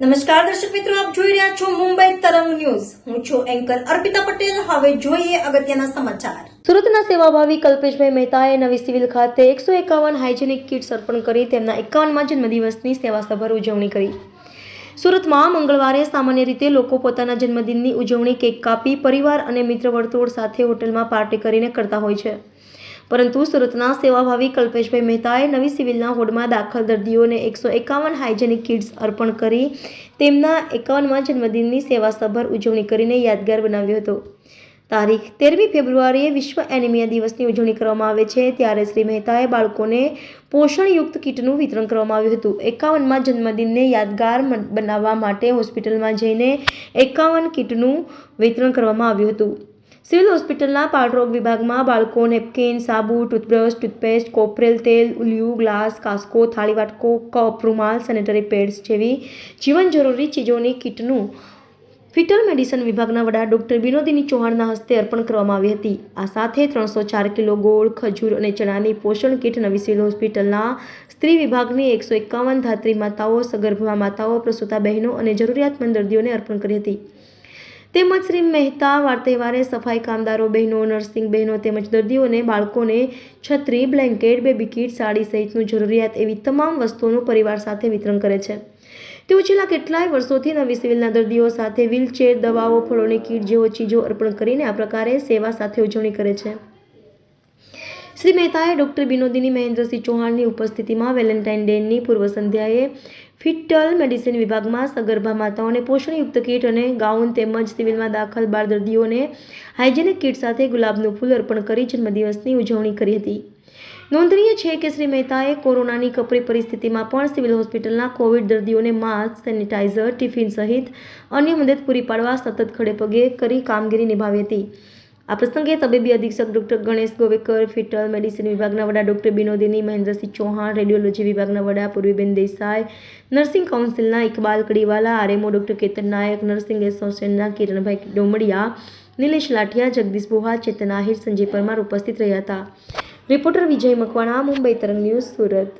નમસ્કાર દર્શક મિત્રો, આપ જોઈ રહ્યા છો મુંબઈ તરંગ ન્યૂઝ. હું છું એન્કર અર્પિતા પટેલ. હવે જોઈએ અગત્યના સમાચાર. સુરતના સેવાભાવી કલ્પેશભાઈ મહેતાએ નવી સિવિલ ખાતે 151 હાઇજેનિક કિટ્સ અર્પણ કરી તેમના 51મા જન્મદિવસની સેવાસભર ઉજવણી કરી. સુરતમાં મંગળવારે સામાન્ય રીતે લોકો પોતાના જન્મદિનની ઉજવણી કેક કાપી પરિવાર અને મિત્ર વર્તુળ સાથે હોટલમાં પાર્ટી કરીને કરતા હોય છે. પરંતુ સુરતના સેવાભાવી કલ્પેશભાઈ મહેતાએ નવી સિવિલના હોડમાં દાખલ દર્દીઓને 151 હાઇજેનિક કિટ્સ અર્પણ કરી તેમના 51મા જન્મદિનની સેવાસભર ઉજવણી કરીને યાદગાર બનાવ્યો હતો. તારીખ 13મી ફેબ્રુઆરીએ વિશ્વ એનિમિયા દિવસની ઉજવણી કરવામાં આવે છે, ત્યારે શ્રી મહેતાએ બાળકોને પોષણયુક્ત કીટનું વિતરણ કરવામાં આવ્યું હતું. 51મા જન્મદિનને યાદગાર બનાવવા માટે હોસ્પિટલમાં જઈને 51 કીટનું વિતરણ કરવામાં આવ્યું હતું. સિવિલ હોસ્પિટલના બાળરોગ વિભાગમાં બાળકો નેપકિન, સાબુ, ટૂથબ્રશ, ટૂથપેસ્ટ, કોપરેલ તેલ, ઉલિયું, ગ્લાસ, કાસ્કો, થાળી વાટકો, કપ, રૂમાલ, સેનેટરી પેડ્સ જેવી જીવન જરૂરી ચીજોની કીટનું ફિટલ મેડિસિન વિભાગના વડા ડોક્ટર વિનોદિની ચૌહાણના હસ્તે અર્પણ કરવામાં આવી હતી. આ સાથે 304 કિલો ગોળ, ખજૂર અને ચણાની પોષણ કીટ નવી સિવિલ હોસ્પિટલના સ્ત્રી વિભાગની 151 ધાત્રી માતાઓ, સગર્ભા માતાઓ, પ્રસૂતા બહેનો અને જરૂરિયાતમંદ દર્દીઓને અર્પણ કરી હતી. તેમજ શ્રી મહેતા તહેવારે સફાઈ કામદારો બહેનો, નર્સિંગ બહેનો તેમજ દર્દીઓને બાળકોને છત્રી, બ્લેન્કેટ, બેબી કીટ, સાડી સહિતનું જરૂરિયાત એવી તમામ વસ્તુઓનું પરિવાર સાથે વિતરણ કરે છે. તેઓ છેલ્લા કેટલાય વર્ષોથી નવી સિવિલના દર્દીઓ સાથે વ્હીલચેર, દવાઓ, ફળોની કીટ જેવો ચીજો અર્પણ કરીને આ પ્રકારે સેવા સાથે ઉજવણી કરે છે. શ્રી મહેતાએ ડોક્ટર વિનોદિની મહેન્દ્રસિંહ ચૌહાણની ઉપસ્થિતિમાં વેલેન્ટાઇન ડેની પૂર્વ સંધ્યાએ ફિટલ મેડિસિન વિભાગમાં સગર્ભા માતાઓને પોષણયુક્ત કીટ અને ગાઉન તેમજ સિવિલમાં દાખલ 12 દર્દીઓને હાઇજેનિક કીટ સાથે ગુલાબનું ફૂલ અર્પણ કરી જન્મદિવસની ઉજવણી કરી હતી. નોંધનીય છે કે શ્રી મહેતાએ કોરોનાની કપરી પરિસ્થિતિમાં પણ સિવિલ હોસ્પિટલના કોવિડ દર્દીઓને માસ્ક, સેનિટાઇઝર, ટિફિન સહિત અન્ય મદદ પૂરી પાડવા સતત ખડે પગે કરી કામગીરી નિભાવી હતી. આ પ્રસંગે તબીબી અધિક્ષક doctor Ganesh Govekar, fetal medicine વિભાગના વડા ડોક્ટર વિનોદિની મહેન્દ્રસિંહ ચૌહાણ, રેડિયોલોજી વિભાગના વડા પૂર્વીબેન દેસાઈ, નર્સિંગ કાઉન્સિલના Iqbal Kadiwala, RMO doctor Ketan Nayak, nursing એસોસિએશનના કિરણભાઈ ડોમડિયા, નિલેશ લાઠિયા, જગદીશ બોહા, ચેતન આહિર, સંજય પરમાર ઉપસ્થિત રહ્યા હતા. રિપોર્ટર વિજય મકવાણા, મુંબઈ તરંગ ન્યૂઝ, સુરત.